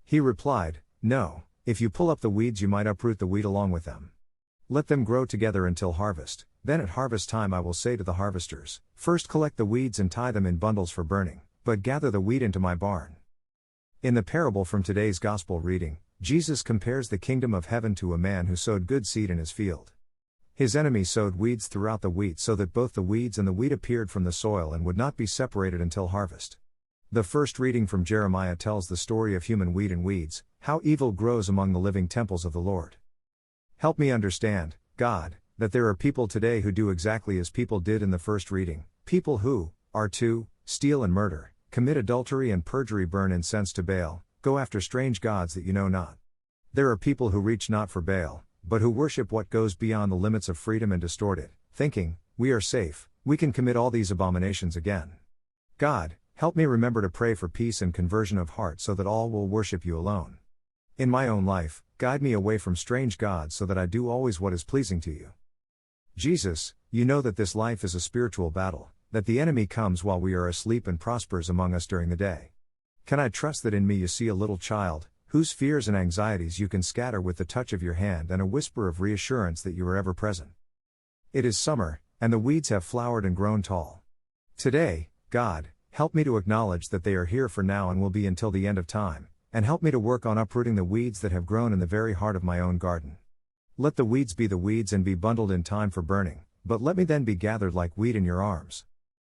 He replied, "No, if you pull up the weeds you might uproot the wheat along with them. Let them grow together until harvest, then at harvest time I will say to the harvesters, first collect the weeds and tie them in bundles for burning, but gather the wheat into my barn." In the parable from today's Gospel reading, Jesus compares the kingdom of heaven to a man who sowed good seed in his field. His enemy sowed weeds throughout the wheat so that both the weeds and the wheat appeared from the soil and would not be separated until harvest. The first reading from Jeremiah tells the story of human wheat and weeds, how evil grows among the living temples of the Lord. Help me understand, God, that there are people today who do exactly as people did in the first reading, people who are to steal and murder, commit adultery and perjury, burn incense to Baal, go after strange gods that you know not. There are people who reach not for Baal, but who worship what goes beyond the limits of freedom and distort it, thinking, we are safe, we can commit all these abominations again. God, help me remember to pray for peace and conversion of heart so that all will worship you alone. In my own life, guide me away from strange gods so that I do always what is pleasing to you. Jesus, you know that this life is a spiritual battle, that the enemy comes while we are asleep and prospers among us during the day. Can I trust that in me you see a little child, whose fears and anxieties you can scatter with the touch of your hand and a whisper of reassurance that you are ever present? It is summer, and the weeds have flowered and grown tall. Today, God, help me to acknowledge that they are here for now and will be until the end of time, and help me to work on uprooting the weeds that have grown in the very heart of my own garden. Let the weeds be the weeds and be bundled in time for burning, but let me then be gathered like wheat in your arms.